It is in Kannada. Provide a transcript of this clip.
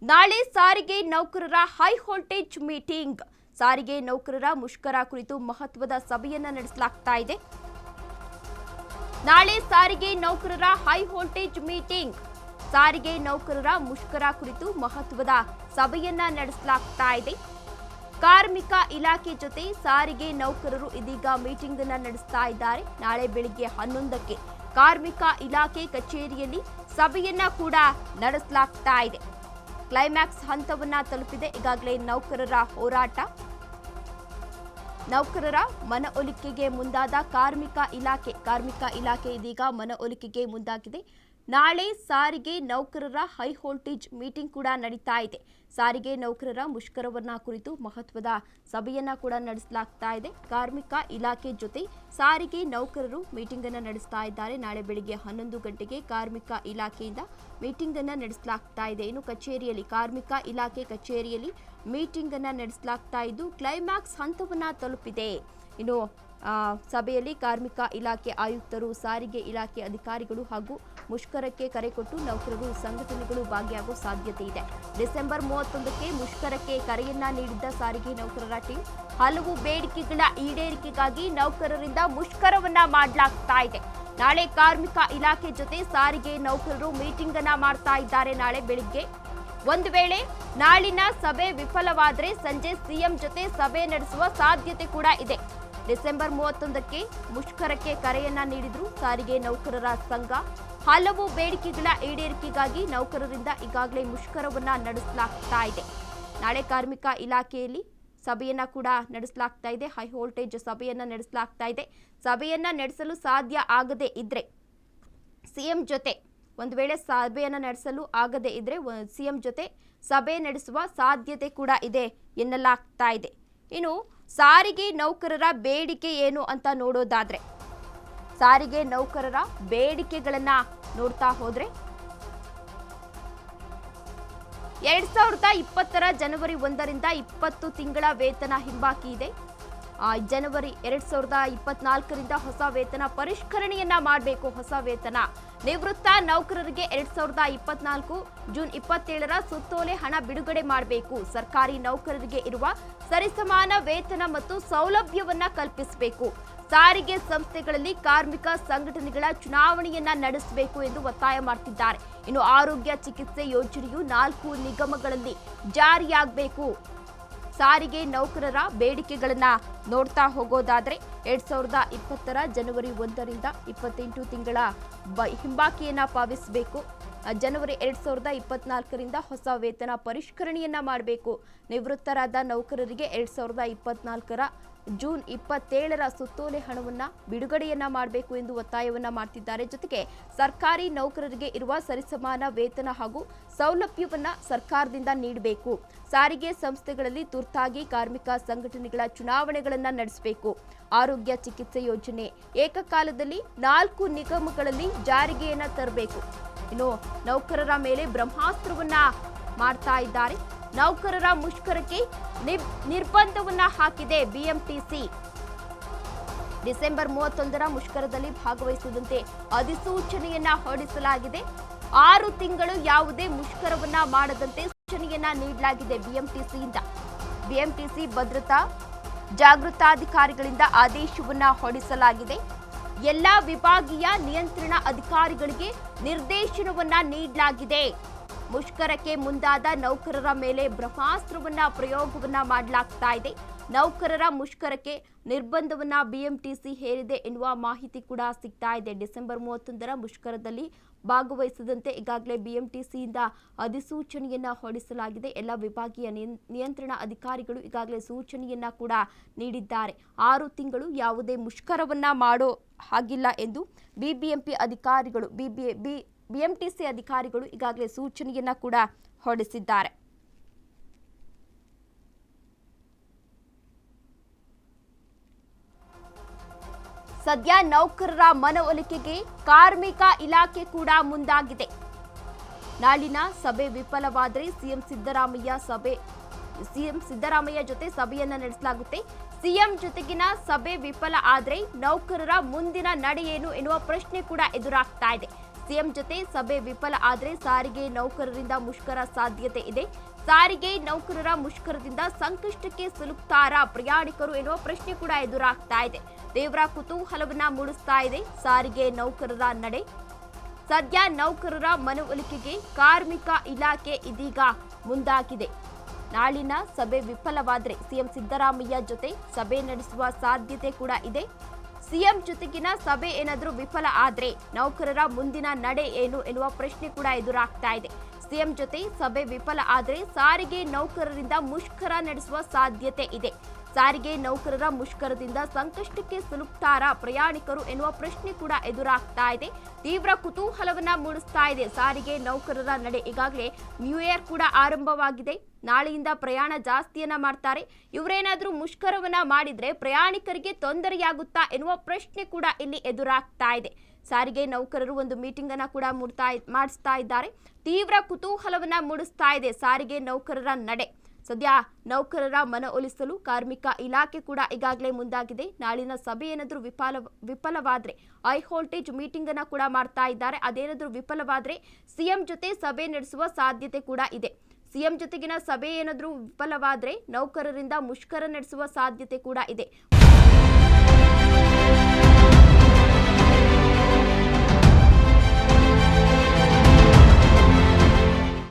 ನಾಳೆ ಸಾರಿಗೆ ನೌಕರರ ಹೈ ವೋಲ್ಟೇಜ್ ಮೀಟಿಂಗ್. ಸಾರಿಗೆ ನೌಕರರ ಮುಷ್ಕರ ಕುರಿತು ಮಹತ್ವದ ಸಭೆಯನ್ನ ನಡೆಸಲಾಗ್ತಾ ಇದೆ. ನಾಳೆ ಸಾರಿಗೆ ನೌಕರರ ಹೈ ವೋಲ್ಟೇಜ್ ಮೀಟಿಂಗ್. ಸಾರಿಗೆ ನೌಕರರ ಮುಷ್ಕರ ಕುರಿತು ಮಹತ್ವದ ಸಭೆಯನ್ನ ನಡೆಸಲಾಗ್ತಾ ಇದೆ. ಕಾರ್ಮಿಕ ಇಲಾಖೆ ಜೊತೆ ಸಾರಿಗೆ ನೌಕರರು ಇದೀಗ ಮೀಟಿಂಗ್ ಅನ್ನು ನಡೆಸ್ತಾ ಇದ್ದಾರೆ. ನಾಳೆ ಬೆಳಿಗ್ಗೆ 11ಕ್ಕೆ ಕಾರ್ಮಿಕ ಇಲಾಖೆ ಕಚೇರಿಯಲ್ಲಿ ಸಭೆಯನ್ನ ಕೂಡ ನಡೆಸಲಾಗ್ತಾ ಇದೆ. ಕ್ಲೈಮ್ಯಾಕ್ಸ್ ಹಂತವನ್ನ ತಲುಪಿದೆ. ಈಗಾಗಲೇ ನೌಕರರ ಹೋರಾಟ, ನೌಕರರ ಮನವೊಲಿಕೆಗೆ ಮುಂದಾದ ಕಾರ್ಮಿಕ ಇಲಾಖೆ ಇದೀಗ ಮನವೊಲಿಕೆಗೆ ಮುಂದಾಗಿದೆ. ನಾಳೆ ಸಾರಿಗೆ ನೌಕರರ ಹೈ ವೋಲ್ಟೇಜ್ ಮೀಟಿಂಗ್ ಕೂಡ ನಡೀತಾ ಇದೆ. ಸಾರಿಗೆ ನೌಕರರ ಮುಷ್ಕರವನ್ನ ಕುರಿತು ಮಹತ್ವದ ಸಭೆಯನ್ನ ಕೂಡ ನಡೆಸಲಾಗ್ತಾ ಇದೆ. ಕಾರ್ಮಿಕ ಇಲಾಖೆ ಜೊತೆ ಸಾರಿಗೆ ನೌಕರರು ಮೀಟಿಂಗ್ ಅನ್ನು ನಡೆಸ್ತಾ ಇದ್ದಾರೆ. ನಾಳೆ ಬೆಳಿಗ್ಗೆ 11 ಗಂಟೆಗೆ ಕಾರ್ಮಿಕ ಇಲಾಖೆಯಿಂದ ಮೀಟಿಂಗ್ ಅನ್ನು ನಡೆಸಲಾಗ್ತಾ ಇದೆ. ಇನ್ನು ಕಚೇರಿಯಲ್ಲಿ ಕಾರ್ಮಿಕ ಇಲಾಖೆ ಕಚೇರಿಯಲ್ಲಿ ಮೀಟಿಂಗ್ ಅನ್ನು ನಡೆಸಲಾಗ್ತಾ ಇದ್ದು ಕ್ಲೈಮ್ಯಾಕ್ಸ್ ಹಂತವನ್ನ ತಲುಪಿದೆ. ಇನ್ನು ಸಭೆಯಲ್ಲಿ ಕಾರ್ಮಿಕ ಇಲಾಖೆ ಆಯುಕ್ತರು, ಸಾರಿಗೆ ಇಲಾಖೆ ಅಧಿಕಾರಿಗಳು ಹಾಗೂ ಮುಷ್ಕರಕ್ಕೆ ಕರೆ ಕೊಟ್ಟು ನೌಕರರು ಸಂಘಟನೆಗಳು ಭಾಗಿಯಾಗುವ ಸಾಧ್ಯತೆ ಇದೆ. ಡಿಸೆಂಬರ್ 31ಕ್ಕೆ ಮುಷ್ಕರಕ್ಕೆ ಕರೆಯನ್ನ ನೀಡಿದ್ದ ಸಾರಿಗೆ ನೌಕರರ ಟೀಮ್ ಹಲವು ಬೇಡಿಕೆಗಳ ಈಡೇರಿಕೆಗಾಗಿ ನೌಕರರಿಂದ ಮುಷ್ಕರವನ್ನ ಮಾಡಲಾಗ್ತಾ ಇದೆ. ನಾಳೆ ಕಾರ್ಮಿಕ ಇಲಾಖೆ ಜೊತೆ ಸಾರಿಗೆ ನೌಕರರು ಮೀಟಿಂಗ್ ಅನ್ನ ಮಾಡ್ತಾ ಇದ್ದಾರೆ. ನಾಳೆ ಬೆಳಿಗ್ಗೆ ಒಂದು ವೇಳೆ ನಾಳಿನ ಸಭೆ ವಿಫಲವಾದರೆ ಸಂಜೆ ಸಿಎಂ ಜೊತೆ ಸಭೆ ನಡೆಸುವ ಸಾಧ್ಯತೆ ಕೂಡ ಇದೆ. ಡಿಸೆಂಬರ್ 31ಕ್ಕೆ ಮುಷ್ಕರಕ್ಕೆ ಕರೆಯನ್ನ ನೀಡಿದ್ರು ಸಾರಿಗೆ ನೌಕರರ ಸಂಘ. ಹಲವು ಬೇಡಿಕೆಗಳ ಈಡೇರಿಕೆಗಾಗಿ ನೌಕರರಿಂದ ಈಗಾಗಲೇ ಮುಷ್ಕರವನ್ನ ನಡೆಸಲಾಗ್ತಾ ಇದೆ. ನಾಳೆ ಕಾರ್ಮಿಕ ಇಲಾಖೆಯಲ್ಲಿ ಸಭೆಯನ್ನ ಕೂಡ ನಡೆಸಲಾಗ್ತಾ ಇದೆ. ಹೈ ವೋಲ್ಟೇಜ್ ಸಭೆಯನ್ನ ನಡೆಸಲಾಗ್ತಾ ಇದೆ. ಸಭೆಯನ್ನ ನಡೆಸಲು ಸಾಧ್ಯ ಆಗದೆ ಇದ್ರೆ ಸಿಎಂ ಜೊತೆ, ಒಂದು ವೇಳೆ ಸಭೆಯನ್ನ ನಡೆಸಲು ಆಗದೆ ಇದ್ರೆ ಸಿಎಂ ಜೊತೆ ಸಭೆ ನಡೆಸುವ ಸಾಧ್ಯತೆ ಕೂಡ ಇದೆ ಎನ್ನಲಾಗ್ತಾ ಇದೆ. ಇನ್ನು ಸಾರಿಗೆ ನೌಕರರ ಬೇಡಿಕೆ ಏನು ಅಂತ ನೋಡೋದಾದ್ರೆ, ಸಾರಿಗೆ ನೌಕರರ ಬೇಡಿಕೆಗಳನ್ನ ನೋಡ್ತಾ ಹೋದ್ರೆ 2020 ಜನವರಿ 1ರಿಂದ 20 ತಿಂಗಳ ವೇತನ ಹಿಂಬಾಕಿ ಇದೆ. ಜನವರಿ 2024ರಿಂದ ಹೊಸ ವೇತನ ಪರಿಷ್ಕರಣೆಯನ್ನ ಮಾಡಬೇಕು. ಹೊಸ ವೇತನ ನಿವೃತ್ತ ನೌಕರರಿಗೆ 2024 ಜೂನ್ 27ರ ಸುತ್ತೋಲೆ ಹಣ ಬಿಡುಗಡೆ ಮಾಡಬೇಕು. ಸರ್ಕಾರಿ ನೌಕರರಿಗೆ ಇರುವ ಸರಿಸಮಾನ ವೇತನ ಮತ್ತು ಸೌಲಭ್ಯವನ್ನ ಕಲ್ಪಿಸಬೇಕು. ಸಾರಿಗೆ ಸಂಸ್ಥೆಗಳಲ್ಲಿ ಕಾರ್ಮಿಕ ಸಂಘಟನೆಗಳ ಚುನಾವಣೆಯನ್ನ ನಡೆಸಬೇಕು ಎಂದು ಒತ್ತಾಯ ಮಾಡ್ತಿದ್ದಾರೆ. ಇನ್ನು ಆರೋಗ್ಯ ಚಿಕಿತ್ಸೆ ಯೋಜನೆಯು 4 ನಿಗಮಗಳಲ್ಲಿ ಜಾರಿಯಾಗಬೇಕು. ಸಾರಿಗೆ ನೌಕರರ ಬೇಡಿಕೆಗಳನ್ನ ನೋಡ್ತಾ ಹೋಗೋದಾದ್ರೆ 2020 ಜನವರಿ 1ರಿಂದ 28 ತಿಂಗಳ ಹಿಂಬಾಕಿಯನ್ನ ಪಾವತಿಸಬೇಕು. ಜನವರಿ 2024ರಿಂದ ಹೊಸ ವೇತನ ಪರಿಷ್ಕರಣೆಯನ್ನ ಮಾಡಬೇಕು. ನಿವೃತ್ತರಾದ ನೌಕರರಿಗೆ 2024ರ ಜೂನ್ 27ರ ಸುತ್ತೋಲೆ ಹಣವನ್ನ ಬಿಡುಗಡೆಯನ್ನ ಮಾಡಬೇಕು ಎಂದು ಒತ್ತಾಯವನ್ನ ಮಾಡ್ತಿದ್ದಾರೆ. ಜೊತೆಗೆ ಸರ್ಕಾರಿ ನೌಕರರಿಗೆ ಇರುವ ಸರಿಸಮಾನ ವೇತನ ಹಾಗೂ ಸೌಲಭ್ಯವನ್ನ ಸರ್ಕಾರದಿಂದ ನೀಡಬೇಕು. ಸಾರಿಗೆ ಸಂಸ್ಥೆಗಳಲ್ಲಿ ತುರ್ತಾಗಿ ಕಾರ್ಮಿಕ ಸಂಘಟನೆಗಳ ಚುನಾವಣೆಗಳನ್ನ ನಡೆಸಬೇಕು. ಆರೋಗ್ಯ ಚಿಕಿತ್ಸೆ ಯೋಜನೆ ಏಕಕಾಲದಲ್ಲಿ 4 ನಿಗಮಗಳಲ್ಲಿ ಜಾರಿಗೆಯನ್ನ ತರಬೇಕು. ಇನ್ನು ನೌಕರರ ಮೇಲೆ ಬ್ರಹ್ಮಾಸ್ತ್ರವನ್ನ ಮಾಡ್ತಾ ಇದ್ದಾರೆ. ನೌಕರರ ಮುಷ್ಕರಕ್ಕೆ ನಿರ್ಬಂಧವನ್ನ ಹಾಕಿದೆ ಬಿಎಂಟಿಸಿ. ಡಿಸೆಂಬರ್ 31ರ ಮುಷ್ಕರದಲ್ಲಿ ಭಾಗವಹಿಸದಂತೆ ಅಧಿಸೂಚನೆಯನ್ನ ಹೊರಡಿಸಲಾಗಿದೆ. 6 ತಿಂಗಳು ಯಾವುದೇ ಮುಷ್ಕರವನ್ನ ಮಾಡದಂತೆ ಸೂಚನೆಯನ್ನ ನೀಡಲಾಗಿದೆ ಬಿಎಂಟಿಸಿಯಿಂದ. ಬಿಎಂಟಿಸಿ ಭದ್ರತಾ ಜಾಗೃತಾಧಿಕಾರಿಗಳಿಂದ ಆದೇಶವನ್ನ ಹೊರಡಿಸಲಾಗಿದೆ. ಎಲ್ಲಾ ವಿಭಾಗೀಯ ನಿಯಂತ್ರಣ ಅಧಿಕಾರಿಗಳಿಗೆ ನಿರ್ದೇಶನವನ್ನ ನೀಡಲಾಗಿದೆ. ಮುಷ್ಕರಕ್ಕೆ ಮುಂದಾದ ನೌಕರರ ಮೇಲೆ ಬ್ರಹ್ಮಾಸ್ತ್ರವನ್ನ ಪ್ರಯೋಗವನ್ನ ಮಾಡಲಾಗ್ತಾ ಇದೆ. ನೌಕರರ ಮುಷ್ಕರಕ್ಕೆ ನಿರ್ಬಂಧವನ್ನ ಬಿಎಂಟಿಸಿ ಹೇರಿದೆ ಎನ್ನುವ ಮಾಹಿತಿ ಕೂಡ ಸಿಗ್ತಾ ಇದೆ. ಡಿಸೆಂಬರ್ 31ರ ಮುಷ್ಕರದಲ್ಲಿ ಭಾಗವಹಿಸದಂತೆ ಈಗಾಗಲೇ ಬಿಎಂಟಿಸಿಯಿಂದ ಅಧಿಸೂಚನೆಯನ್ನ ಹೊರಡಿಸಲಾಗಿದೆ. ಎಲ್ಲ ವಿಭಾಗೀಯ ನಿಯಂತ್ರಣ ಅಧಿಕಾರಿಗಳು ಈಗಾಗಲೇ ಸೂಚನೆಯನ್ನ ಕೂಡ ನೀಡಿದ್ದಾರೆ. 6 ತಿಂಗಳು ಯಾವುದೇ ಮುಷ್ಕರವನ್ನ ಮಾಡೋ ಹಾಗಿಲ್ಲ ಎಂದು ಬಿಎಂಟಿಸಿ ಅಧಿಕಾರಿಗಳು ಈಗಾಗಲೇ ಸೂಚನೆಯನ್ನ ಕೂಡ ಹೊರಡಿಸಿದ್ದಾರೆ. ಸದ್ಯ ನೌಕರರ ಮನವೊಲಿಕೆಗೆ ಕಾರ್ಮಿಕ ಇಲಾಖೆ ಕೂಡ ಮುಂದಾಗಿದೆ. ನಾಳಿನ ಸಭೆ ವಿಫಲವಾದರೆ ಸಿಎಂ ಸಿದ್ದರಾಮಯ್ಯ ಜೊತೆ ಸಭೆಯನ್ನ ನಡೆಸಲಾಗುತ್ತೆ. ಸಿಎಂ ಜೊತೆಗಿನ ಸಭೆ ವಿಫಲ ಆದರೆ ನೌಕರರ ಮುಂದಿನ ನಡೆ ಏನು ಎನ್ನುವ ಪ್ರಶ್ನೆ ಕೂಡ ಎದುರಾಗ್ತಾ ಇದೆ. ಸಿಎಂ ಜೊತೆ ಸಭೆ ವಿಫಲ ಆದರೆ ಸಾರಿಗೆ ನೌಕರರಿಂದ ಮುಷ್ಕರ ಸಾಧ್ಯತೆ ಇದೆ. ಸಾರಿಗೆ ನೌಕರರ ಮುಷ್ಕರದಿಂದ ಸಂಕಷ್ಟಕ್ಕೆ ಸಿಲುಕ್ತಾರಾ ಪ್ರಯಾಣಿಕರು ಎನ್ನುವ ಪ್ರಶ್ನೆ ಕೂಡ ಎದುರಾಗ್ತಾ ಇದೆ. ತೀವ್ರ ಕುತೂಹಲವನ್ನ ಮೂಡಿಸ್ತಾ ಇದೆ ಸಾರಿಗೆ ನೌಕರರ ನಡೆ. ಸದ್ಯ ನೌಕರರ ಮನವೊಲಿಕೆಗೆ ಕಾರ್ಮಿಕ ಇಲಾಖೆ ಇದೀಗ ಮುಂದಾಗಿದೆ. ನಾಳಿನ ಸಭೆ ವಿಫಲವಾದರೆ ಸಿಎಂ ಸಿದ್ದರಾಮಯ್ಯ ಜೊತೆ ಸಭೆ ನಡೆಸುವ ಸಾಧ್ಯತೆ ಕೂಡ ಇದೆ. ಸಿಎಂ ಜೊತೆಗಿನ ಸಭೆ ಏನಾದರೂ ವಿಫಲ ಆದರೆ ನೌಕರರ ಮುಂದಿನ ನಡೆ ಏನು ಎನ್ನುವ ಪ್ರಶ್ನೆ ಕೂಡ ಎದುರಾಗ್ತಾ ಇದೆ. ಸಿಎಂ ಜೊತೆ ಸಭೆ ವಿಫಲ ಆದರೆ ಸಾರಿಗೆ ನೌಕರರಿಂದ ಮುಷ್ಕರ ನಡೆಸುವ ಸಾಧ್ಯತೆ ಇದೆ. ಸಾರಿಗೆ ನೌಕರರ ಮುಷ್ಕರದಿಂದ ಸಂಕಷ್ಟಕ್ಕೆ ಸಿಲುಕ್ತಾರಾ ಪ್ರಯಾಣಿಕರು ಎನ್ನುವ ಪ್ರಶ್ನೆ ಕೂಡ ಎದುರಾಗ್ತಾ ಇದೆ. ತೀವ್ರ ಕುತೂಹಲವನ್ನ ಮೂಡಿಸ್ತಾ ಇದೆ ಸಾರಿಗೆ ನೌಕರರ ನಡೆ. ಈಗಾಗಲೇ ನ್ಯೂ ಇಯರ್ ಕೂಡ ಆರಂಭವಾಗಿದೆ. ನಾಳೆಯಿಂದ ಪ್ರಯಾಣ ಜಾಸ್ತಿಯನ್ನ ಮಾಡ್ತಾರೆ. ಇವರೇನಾದ್ರೂ ಮುಷ್ಕರವನ್ನ ಮಾಡಿದ್ರೆ ಪ್ರಯಾಣಿಕರಿಗೆ ತೊಂದರೆಯಾಗುತ್ತಾ ಎನ್ನುವ ಪ್ರಶ್ನೆ ಕೂಡ ಇಲ್ಲಿ ಎದುರಾಗ್ತಾ ಇದೆ. ಸಾರಿಗೆ ನೌಕರರು ಒಂದು ಮೀಟಿಂಗ್ ಅನ್ನ ಕೂಡ ಮಾಡಿಸ್ತಾ ಇದ್ದಾರೆ. ತೀವ್ರ ಕುತೂಹಲವನ್ನ ಮೂಡಿಸ್ತಾ ಇದೆ ಸಾರಿಗೆ ನೌಕರರ ನಡೆ. ಸದ್ಯ ನೌಕರರ ಮನವೊಲಿಸಲು ಕಾರ್ಮಿಕ ಇಲಾಖೆ ಕೂಡ ಈಗಾಗಲೇ ಮುಂದಾಗಿದೆ. ನಾಳಿನ ಸಭೆ ಏನಾದರೂ ವಿಫಲವಾದರೆ ಹೈ ವೋಲ್ಟೇಜ್ ಮೀಟಿಂಗ್ ಅನ್ನ ಕೂಡ ಮಾಡ್ತಾ ಇದ್ದಾರೆ. ಅದೇನಾದರೂ ವಿಫಲವಾದರೆ ಸಿಎಂ ಜೊತೆ ಸಭೆ ನಡೆಸುವ ಸಾಧ್ಯತೆ ಕೂಡ ಇದೆ. ಸಿಎಂ ಜೊತೆಗಿನ ಸಭೆ ಏನಾದರೂ ವಿಫಲವಾದರೆ ನೌಕರರಿಂದ ಮುಷ್ಕರ ನಡೆಸುವ ಸಾಧ್ಯತೆ ಕೂಡ ಇದೆ.